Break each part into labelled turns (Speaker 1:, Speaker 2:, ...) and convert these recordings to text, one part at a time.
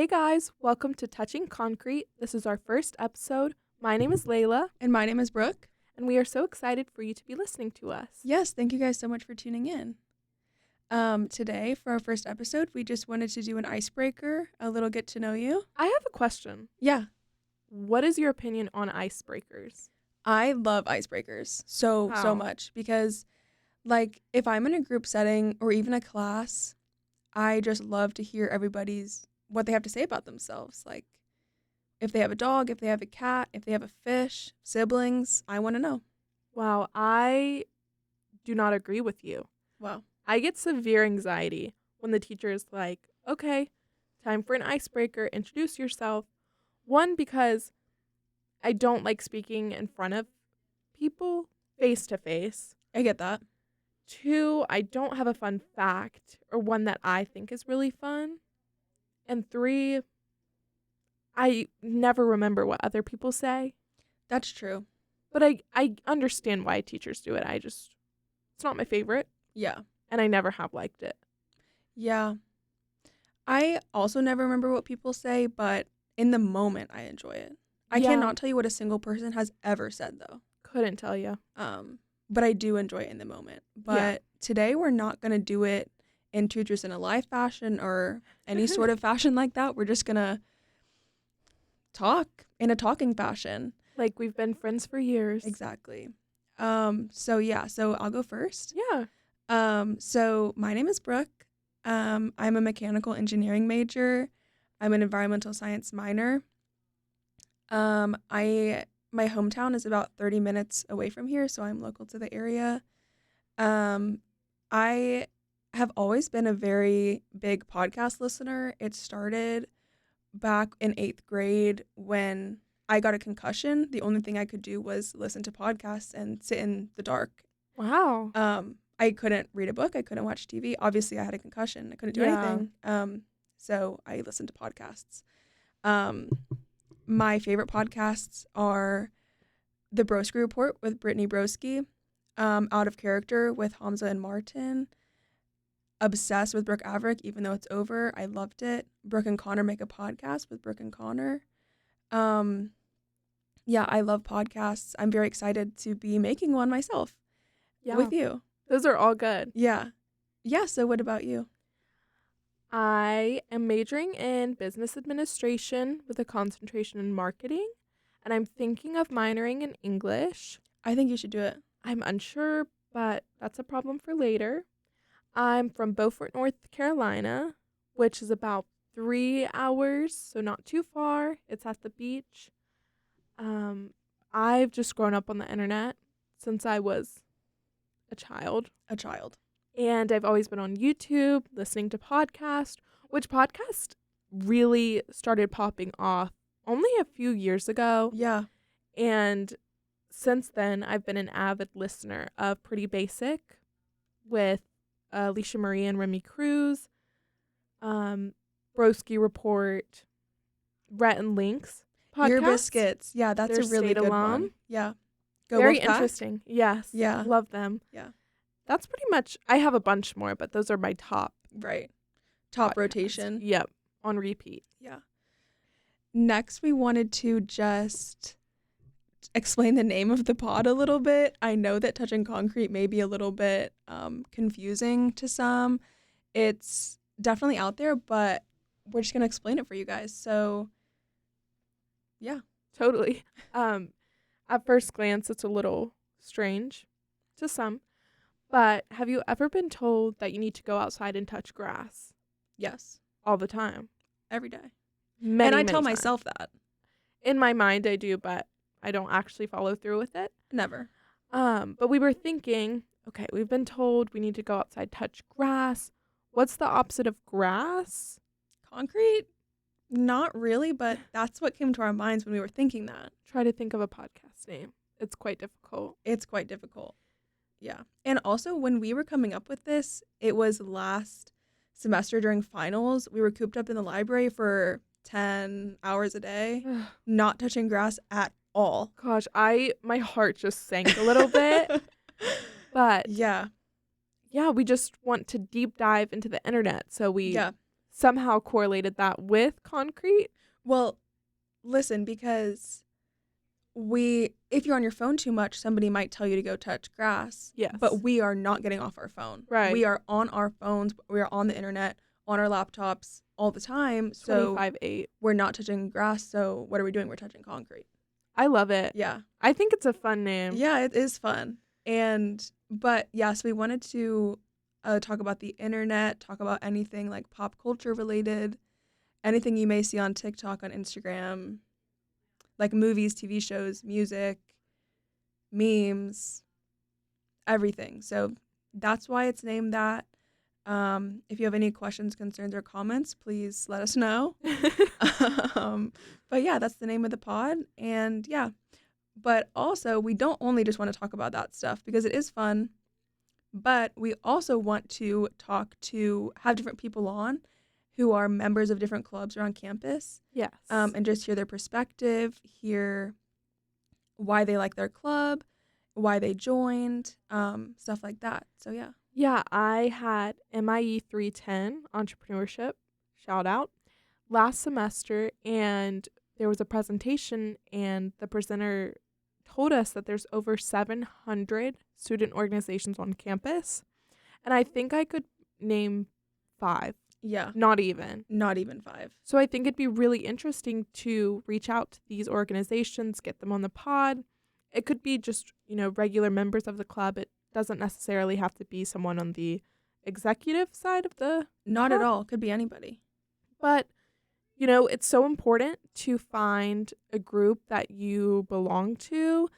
Speaker 1: Hey guys, welcome to Touching Concrete. This is our first episode. My name is Layla,
Speaker 2: And my name is Brooke.
Speaker 1: and we are so excited for you to be listening to us.
Speaker 2: Yes, thank you guys so much for tuning in. Today, for our first episode, we just wanted to do an icebreaker, a little get to know you.
Speaker 1: I have a question.
Speaker 2: Yeah,
Speaker 1: What is your opinion on icebreakers?
Speaker 2: I love icebreakers so
Speaker 1: How?
Speaker 2: much because, like, if I'm in a group setting or even a class, I just love to hear what they have to say about themselves. Like, if they have a dog, if they have a cat, if they have a fish, siblings, I want to know.
Speaker 1: Wow, I do not agree with you.
Speaker 2: Wow.
Speaker 1: I get severe anxiety when the teacher is like, okay, time for an icebreaker, introduce yourself. One, because I don't like speaking in front of people face to face.
Speaker 2: I get that.
Speaker 1: Two, I don't have a fun fact or one that I think is really fun. And three, I never remember what other people say.
Speaker 2: That's true.
Speaker 1: But I understand why teachers do it. It's not my favorite,
Speaker 2: Yeah.
Speaker 1: and I never have liked it.
Speaker 2: Yeah. I also never remember what people say, but in the moment, I enjoy it. I
Speaker 1: Yeah.
Speaker 2: cannot tell you what a single person has ever said, though.
Speaker 1: Couldn't tell you.
Speaker 2: But I do enjoy it in the moment. But today, we're not going to do it in Truthers in a Life fashion or any sort of fashion like that. We're just going to talk in a talking fashion.
Speaker 1: Like we've been friends for years.
Speaker 2: Exactly. So I'll go first.
Speaker 1: Yeah.
Speaker 2: So my name is Brooke. I'm a mechanical engineering major. I'm an environmental science minor. My hometown is about 30 minutes away from here, so I'm local to the area. I have always been a very big podcast listener. It started back in 8th grade when I got a concussion. The only thing I could do was listen to podcasts and sit in the dark.
Speaker 1: Wow.
Speaker 2: I couldn't read a book. I couldn't watch TV. Obviously, I had a concussion. I couldn't do anything. So I listened to podcasts. My favorite podcasts are The Broski Report with Brittany Broski, Out of Character with Hamza and Martin, Obsessed with Brooke Averick, even though it's over. I loved it. Brooke and Connor Make a Podcast with Brooke and Connor. Yeah, I love podcasts. I'm very excited to be making one myself with you.
Speaker 1: Those are all good.
Speaker 2: Yeah. Yeah, so what about you?
Speaker 1: I am majoring in business administration with a concentration in marketing, and I'm thinking of minoring in English.
Speaker 2: I think you should do it.
Speaker 1: I'm unsure, but that's a problem for later. I'm from Beaufort, North Carolina, which is about 3 hours, so not too far. It's at the beach. I've just grown up on the internet since I was a child. And I've always been on YouTube, listening to podcasts, which podcast really started popping off only a few years ago.
Speaker 2: Yeah.
Speaker 1: And since then, I've been an avid listener of Pretty Basic with Alicia Marie and Remy Cruz, Broski Report, Rhett and Link's podcast.
Speaker 2: Your Biscuits. Yeah, that's
Speaker 1: They're
Speaker 2: a really
Speaker 1: state
Speaker 2: good
Speaker 1: alum.
Speaker 2: one. Yeah. Go
Speaker 1: Very
Speaker 2: Wolfpack.
Speaker 1: interesting. Yes.
Speaker 2: Yeah.
Speaker 1: Love them.
Speaker 2: Yeah.
Speaker 1: That's pretty much, I have a bunch more, but those are my top.
Speaker 2: Right. Top
Speaker 1: podcasts.
Speaker 2: rotation.
Speaker 1: Yep. On repeat.
Speaker 2: Yeah. Next, we wanted to just explain the name of the pod a little bit. I know that Touching Concrete may be a little bit confusing to some. It's definitely out there, but we're just going to explain it for you guys. So, yeah.
Speaker 1: Totally. At first glance, it's a little strange to some. But have you ever been told that you need to go outside and touch grass
Speaker 2: Yes.
Speaker 1: all the time?
Speaker 2: Every day.
Speaker 1: Many,
Speaker 2: and I
Speaker 1: many
Speaker 2: tell
Speaker 1: times.
Speaker 2: myself that.
Speaker 1: In my mind, I do, but I don't actually follow through with it.
Speaker 2: Never.
Speaker 1: But we were thinking, okay, we've been told we need to go outside, touch grass. What's the opposite of grass?
Speaker 2: Concrete? Not really, but that's what came to our minds when we were thinking that.
Speaker 1: Try to think of a podcast name. It's quite difficult.
Speaker 2: It's quite difficult. Yeah. And also, when we were coming up with this, it was last semester during finals. We were cooped up in the library for 10 hours a day, not touching grass at all.
Speaker 1: Gosh, my heart just sank a little bit. But
Speaker 2: yeah,
Speaker 1: we just want to deep dive into the internet. So we somehow correlated that with concrete.
Speaker 2: Well, listen, because if you're on your phone too much, somebody might tell you to go touch grass.
Speaker 1: Yes.
Speaker 2: But we are not getting off our phone.
Speaker 1: Right.
Speaker 2: We are on our phones. We are on the internet, on our laptops all the time. So
Speaker 1: 25/8.
Speaker 2: we're not touching grass. So what are we doing? We're touching concrete.
Speaker 1: I love it.
Speaker 2: Yeah.
Speaker 1: I think it's a fun name.
Speaker 2: Yeah, it is fun. But yes, we wanted to talk about the internet, talk about anything like pop culture related, anything you may see on TikTok, on Instagram, like movies, TV shows, music, memes, everything. So that's why it's named that. If you have any questions, concerns, or comments, please let us know. But yeah, that's the name of the pod. And yeah, but also we don't only just want to talk about that stuff because it is fun, but we also want to have different people on who are members of different clubs around campus.
Speaker 1: Yes.
Speaker 2: And just hear their perspective, hear why they like their club, why they joined, stuff like that. So yeah.
Speaker 1: Yeah, I had MIE 310 entrepreneurship, shout out, last semester, and there was a presentation, and the presenter told us that there's over 700 student organizations on campus, and I think I could name 5.
Speaker 2: Yeah.
Speaker 1: Not even
Speaker 2: 5.
Speaker 1: So I think it'd be really interesting to reach out to these organizations, get them on the pod. It could be just, regular members of the club. It doesn't necessarily have to be someone on the executive side of the
Speaker 2: Not
Speaker 1: club.
Speaker 2: at all. Could be anybody.
Speaker 1: But, it's so important to find a group that you belong to,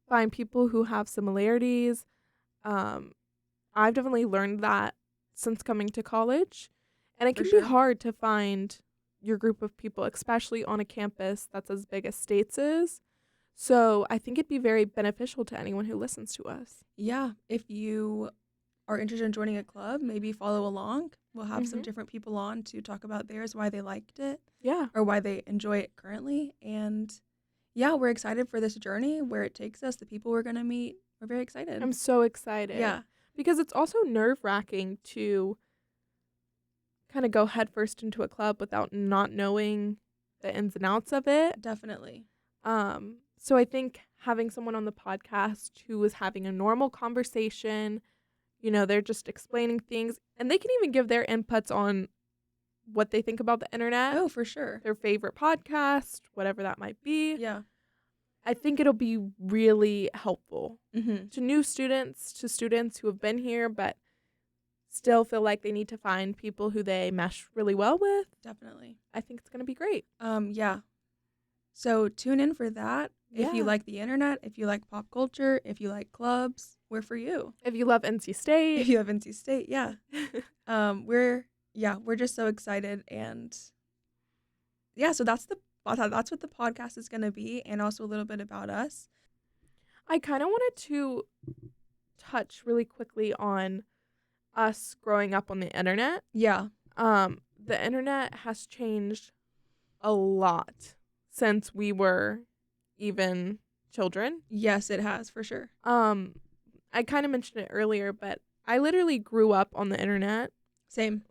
Speaker 1: find people who have similarities. I've definitely learned that since coming to college. And it
Speaker 2: For
Speaker 1: can
Speaker 2: sure.
Speaker 1: be hard to find your group of people, especially on a campus that's as big as States is. So I think it'd be very beneficial to anyone who listens to us.
Speaker 2: Yeah. If you are interested in joining a club, maybe follow along. We'll have some different people on to talk about theirs, why they liked it.
Speaker 1: Yeah.
Speaker 2: Or why they enjoy it currently. And yeah, we're excited for this journey, where it takes us, the people we're going to meet. We're very excited.
Speaker 1: I'm so excited.
Speaker 2: Yeah.
Speaker 1: Because it's also nerve-wracking to kind of go headfirst into a club without not knowing the ins and outs of it.
Speaker 2: Definitely.
Speaker 1: So I think having someone on the podcast who is having a normal conversation, they're just explaining things, and they can even give their inputs on what they think about the internet.
Speaker 2: Oh, for sure.
Speaker 1: Their favorite podcast, whatever that might be.
Speaker 2: Yeah.
Speaker 1: I think it'll be really helpful
Speaker 2: Mm-hmm.
Speaker 1: to new students, to students who have been here but still feel like they need to find people who they mesh really well with.
Speaker 2: Definitely.
Speaker 1: I think it's going to be great.
Speaker 2: Yeah. So tune in for that. If you
Speaker 1: Yeah.
Speaker 2: like the internet, if you like pop culture, if you like clubs, we're for you.
Speaker 1: If you love NC State.
Speaker 2: If you have NC State, yeah. We're just so excited, and yeah, so that's what the podcast is going to be, and also a little bit about us.
Speaker 1: I kind of wanted to touch really quickly on us growing up on the internet.
Speaker 2: Yeah.
Speaker 1: The internet has changed a lot since we were even children.
Speaker 2: Yes, it has, for sure.
Speaker 1: I kind of mentioned it earlier, but I literally grew up on the internet.
Speaker 2: Same.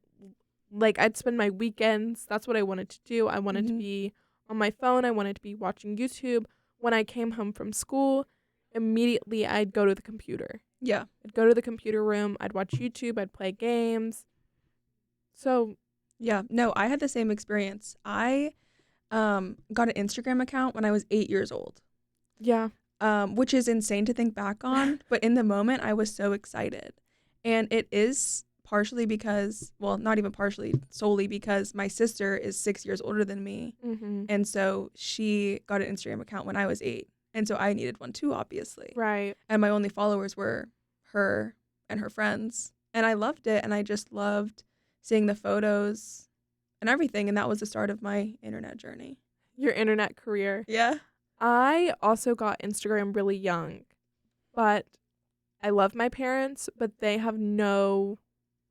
Speaker 1: Like, I'd spend my weekends. That's what I wanted to do. I wanted to be on my phone. I wanted to be watching YouTube. When I came home from school, immediately I'd go to the computer.
Speaker 2: Yeah.
Speaker 1: I'd go to the computer room. I'd watch YouTube. I'd play games. So,
Speaker 2: yeah. No, I had the same experience. I got an Instagram account when I was 8 years old.
Speaker 1: yeah.
Speaker 2: Which is insane to think back on. But in the moment, I was so excited. And it is partially because, well, not even partially, solely because my sister is 6 years older than me.
Speaker 1: Mm-hmm.
Speaker 2: And so she got an Instagram account when I was 8. And so I needed one too, obviously.
Speaker 1: Right.
Speaker 2: And my only followers were her and her friends. And I loved it. And I just loved seeing the photos and everything. And that was the start of my internet journey.
Speaker 1: Your internet career.
Speaker 2: Yeah.
Speaker 1: I also got Instagram really young, but I love my parents, but they have no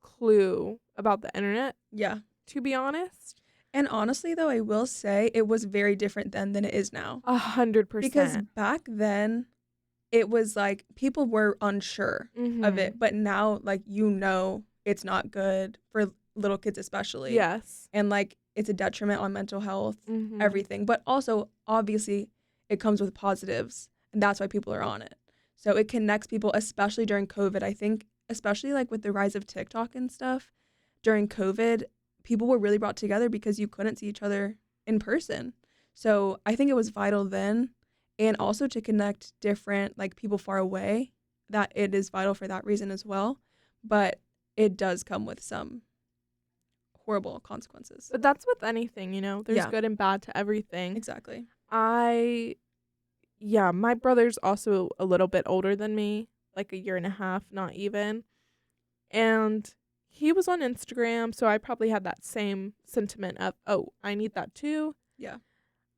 Speaker 1: clue about the internet,
Speaker 2: Yeah.
Speaker 1: to be honest.
Speaker 2: And honestly, though, I will say it was very different then than it is now.
Speaker 1: 100%.
Speaker 2: Because back then, it was like people were unsure of it. But now, like, it's not good for little kids especially.
Speaker 1: Yes.
Speaker 2: And like it's a detriment on mental health,
Speaker 1: Mm-hmm.
Speaker 2: everything. But also obviously it comes with positives, and that's why people are on it. So it connects people, especially during COVID. I think especially like with the rise of TikTok and stuff, during COVID, people were really brought together because you couldn't see each other in person. So I think it was vital then, and also to connect different like people far away, that it is vital for that reason as well. But it does come with some horrible consequences.
Speaker 1: But that's with anything, there's
Speaker 2: Yeah.
Speaker 1: good and bad to everything.
Speaker 2: Exactly.
Speaker 1: My brother's also a little bit older than me, like a year and a half, not even. And he was on Instagram, so I probably had that same sentiment of, oh, I need that too.
Speaker 2: Yeah.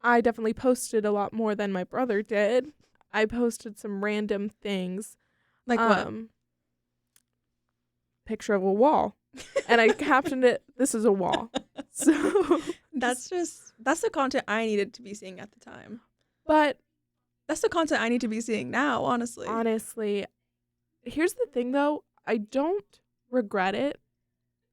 Speaker 1: I definitely posted a lot more than my brother did. I posted some random things.
Speaker 2: Like what?
Speaker 1: Picture of a wall. And I captioned it, "This is a wall." So
Speaker 2: that's the content I needed to be seeing at the time.
Speaker 1: But
Speaker 2: that's the content I need to be seeing now, honestly.
Speaker 1: Honestly, here's the thing though, I don't regret it.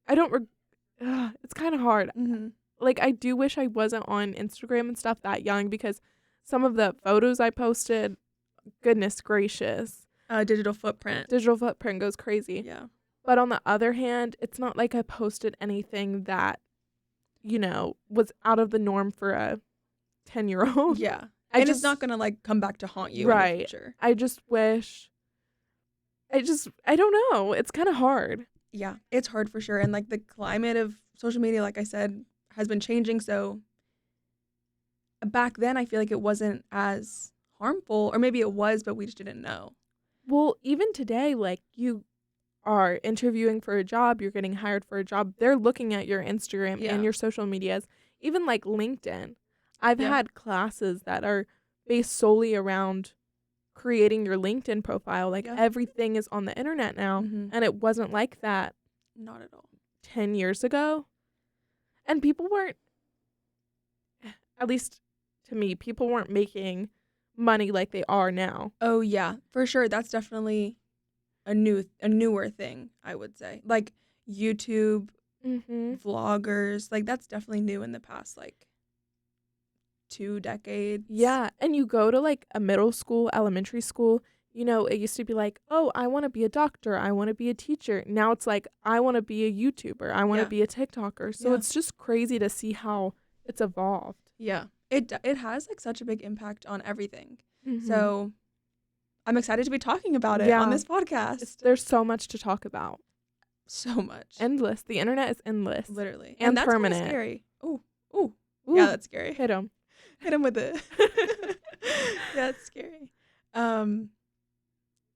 Speaker 1: It's kind of hard.
Speaker 2: Mm-hmm.
Speaker 1: Like, I do wish I wasn't on Instagram and stuff that young, because some of the photos I posted, goodness gracious.
Speaker 2: Digital footprint
Speaker 1: goes crazy.
Speaker 2: Yeah.
Speaker 1: But on the other hand, it's not like I posted anything that, was out of the norm for a 10-year-old.
Speaker 2: Yeah. And it's not going to like come back to haunt you in the future.
Speaker 1: I just wish. I don't know. It's kind of hard.
Speaker 2: Yeah, it's hard for sure. And like the climate of social media, like I said, has been changing. So back then, I feel like it wasn't as harmful, or maybe it was, but we just didn't know.
Speaker 1: Well, even today, like, you are interviewing for a job, you're getting hired for a job, they're looking at your Instagram and your social medias, even like LinkedIn. I've had classes that are based solely around creating your LinkedIn profile. Like, everything is on the internet now, and it wasn't like that.
Speaker 2: Not at all.
Speaker 1: 10 years ago. And people weren't, at least to me, people weren't making money like they are now.
Speaker 2: Oh yeah, for sure. That's definitely a newer thing, I would say. Like YouTube, vloggers, like that's definitely new in the past like 2 decades.
Speaker 1: Yeah, and you go to like a middle school, elementary school, it used to be like, oh, I want to be a doctor, I want to be a teacher. Now it's like, I want to be a YouTuber, I want to be a TikToker. So it's just crazy to see how it's evolved.
Speaker 2: Yeah, it has like such a big impact on everything. So I'm excited to be talking about it on this podcast.
Speaker 1: There's so much to talk about.
Speaker 2: So much.
Speaker 1: Endless. The internet is endless.
Speaker 2: Literally.
Speaker 1: And
Speaker 2: that's
Speaker 1: permanent.
Speaker 2: Scary. Ooh. Yeah, that's scary.
Speaker 1: Hit him
Speaker 2: with it. Yeah, it's scary.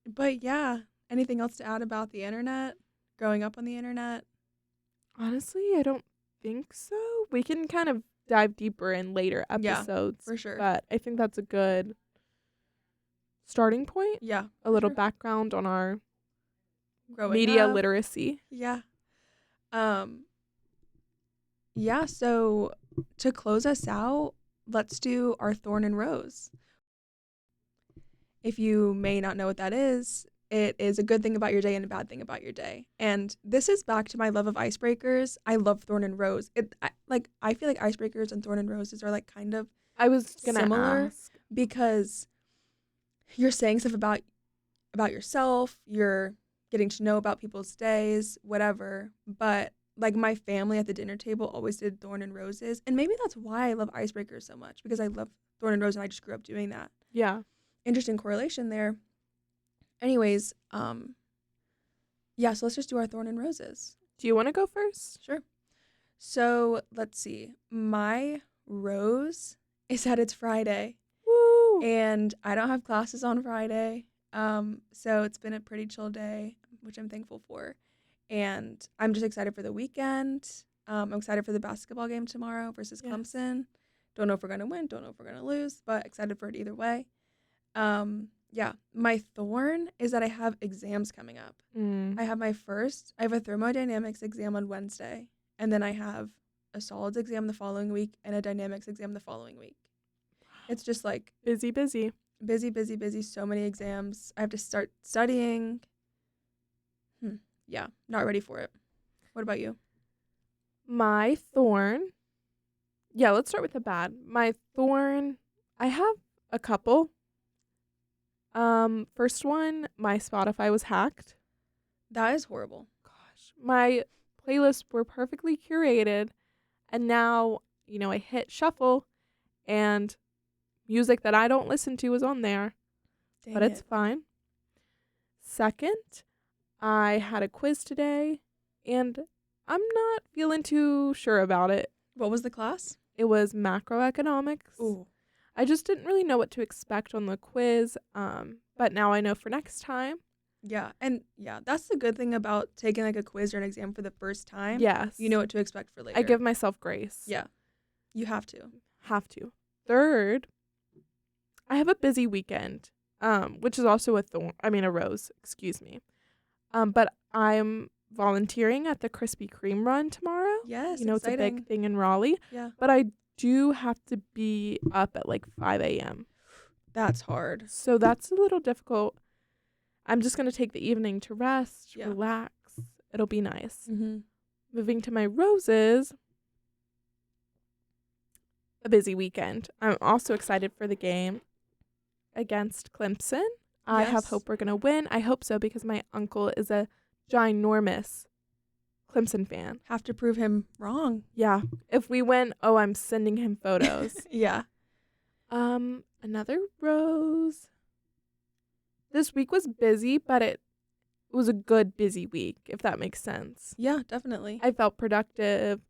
Speaker 2: But yeah, anything else to add about the internet? Growing up on the internet?
Speaker 1: Honestly, I don't think so. We can kind of dive deeper in later episodes.
Speaker 2: Yeah, for sure.
Speaker 1: But I think that's a good starting point.
Speaker 2: Yeah.
Speaker 1: A little background on our
Speaker 2: media
Speaker 1: literacy.
Speaker 2: Yeah. Yeah, so to close us out, let's do our thorn and rose. If you may not know what that is, it is a good thing about your day and a bad thing about your day. And this is back to my love of icebreakers. I love thorn and rose. I feel like icebreakers and thorn and roses are like kind of
Speaker 1: I was gonna
Speaker 2: similar
Speaker 1: ask.
Speaker 2: Because you're saying stuff about yourself, you're getting to know about people's days, whatever. But like my family at the dinner table always did thorn and roses, and maybe that's why I love icebreakers so much, because I love thorn and rose and I just grew up doing that.
Speaker 1: Yeah.
Speaker 2: Interesting correlation there. Anyways, yeah, so let's just do our thorn and roses.
Speaker 1: Do you want to go first?
Speaker 2: Sure. So let's see. My rose is that it's Friday.
Speaker 1: Woo!
Speaker 2: And I don't have classes on Friday. So it's been a pretty chill day, which I'm thankful for. And I'm just excited for the weekend. I'm excited for the basketball game tomorrow versus Clemson. Don't know if we're going to win. Don't know if we're going to lose, but excited for it either way. Yeah, my thorn is that I have exams coming up. I have a thermodynamics exam on Wednesday, and then I have a solids exam the following week and a dynamics exam the following week. It's just like
Speaker 1: busy.
Speaker 2: So many exams. I have to start studying. Yeah, not ready for it. What about you?
Speaker 1: My thorn. Yeah, let's start with the bad. My thorn, I have a couple. First one, my Spotify was hacked.
Speaker 2: That is horrible.
Speaker 1: Gosh, my playlists were perfectly curated, and now, I hit shuffle, and music that I don't listen to is on there, but it's fine. Second, I had a quiz today, and I'm not feeling too sure about it.
Speaker 2: What was the class?
Speaker 1: It was macroeconomics.
Speaker 2: Ooh.
Speaker 1: I just didn't really know what to expect on the quiz, but now I know for next time.
Speaker 2: Yeah, and that's the good thing about taking like a quiz or an exam for the first time.
Speaker 1: Yes.
Speaker 2: You know what to expect for later.
Speaker 1: I give myself grace.
Speaker 2: Yeah, you have to.
Speaker 1: Third, I have a busy weekend, which is also a rose, excuse me. But I'm volunteering at the Krispy Kreme run tomorrow.
Speaker 2: Yes,
Speaker 1: it's a big thing in Raleigh.
Speaker 2: Yeah.
Speaker 1: But I do have to be up at like 5 a.m.
Speaker 2: That's hard.
Speaker 1: So that's a little difficult. I'm just going to take the evening to rest, relax. It'll be nice.
Speaker 2: Mm-hmm.
Speaker 1: Moving to my roses, a busy weekend. I'm also excited for the game against Clemson. I have hope we're going to win. I hope so because my uncle is a ginormous Clemson fan.
Speaker 2: Have to prove him wrong.
Speaker 1: Yeah. If we win, I'm sending him photos.
Speaker 2: Yeah.
Speaker 1: Another rose. This week was busy, but it was a good busy week, if that makes sense.
Speaker 2: Yeah, definitely.
Speaker 1: I felt productive.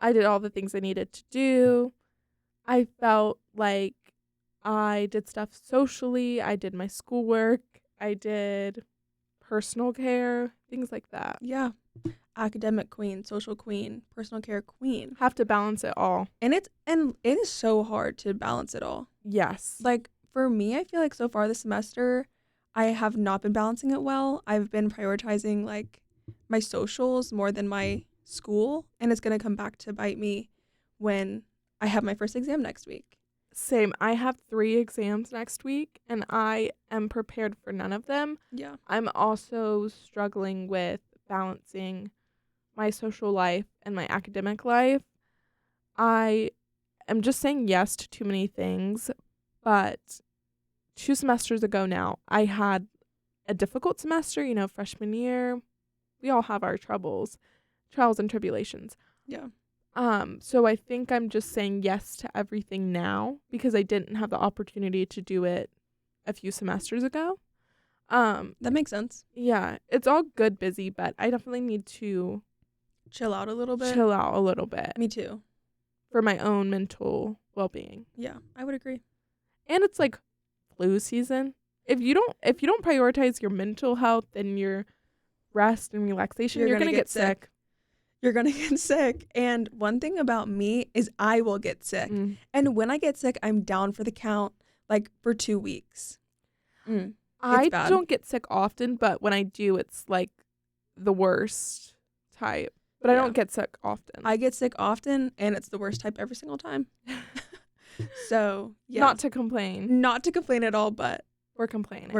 Speaker 1: I did all the things I needed to do. I felt like I did stuff socially. I did my schoolwork. I did personal care, things like that.
Speaker 2: Yeah. Academic queen, social queen, personal care queen.
Speaker 1: Have to balance it all.
Speaker 2: And it is so hard to balance it all.
Speaker 1: Yes.
Speaker 2: Like for me, I feel like so far this semester, I have not been balancing it well. I've been prioritizing like my socials more than my school, and it's going to come back to bite me when I have my first exam next week.
Speaker 1: Same. I have 3 exams next week, and I am prepared for none of them.
Speaker 2: Yeah.
Speaker 1: I'm also struggling with balancing my social life and my academic life. I am just saying yes to too many things, but 2 semesters ago now, I had a difficult semester, freshman year. We all have our trials and tribulations.
Speaker 2: Yeah.
Speaker 1: So I think I'm just saying yes to everything now because I didn't have the opportunity to do it a few semesters ago.
Speaker 2: That makes sense.
Speaker 1: Yeah, it's all good busy, but I definitely need to
Speaker 2: chill out a little bit.
Speaker 1: Me
Speaker 2: too.
Speaker 1: For my own mental well-being.
Speaker 2: Yeah, I would agree.
Speaker 1: And it's like flu season. If you don't prioritize your mental health and your rest and relaxation, you're going to get sick.
Speaker 2: You're going to get sick. And one thing about me is I will get sick. And when I get sick, I'm down for the count, like for 2 weeks.
Speaker 1: I don't get sick often, but when I do, it's like the worst type. But I don't get sick often.
Speaker 2: I get sick often, and it's the worst type every single time. So, yeah.
Speaker 1: Not to complain.
Speaker 2: Not to complain at all, but
Speaker 1: we're complaining.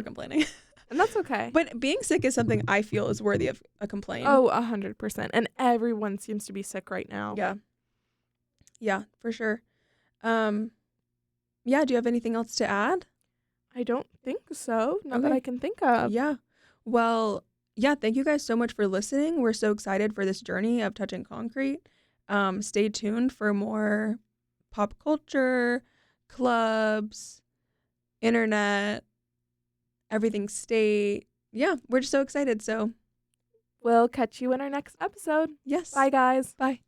Speaker 2: And
Speaker 1: that's okay.
Speaker 2: But being sick is something I feel is worthy of a complaint.
Speaker 1: Oh, 100%. And everyone seems to be sick right now.
Speaker 2: Yeah. Yeah, for sure. Yeah, do you have anything else to add?
Speaker 1: I don't think so. Not that I can think of.
Speaker 2: Yeah. Well, yeah, thank you guys so much for listening. We're so excited for this journey of Touching Concrete. Stay tuned for more pop culture, clubs, internet, everything state. Yeah, we're just so excited. So
Speaker 1: we'll catch you in our next episode.
Speaker 2: Yes.
Speaker 1: Bye, guys.
Speaker 2: Bye.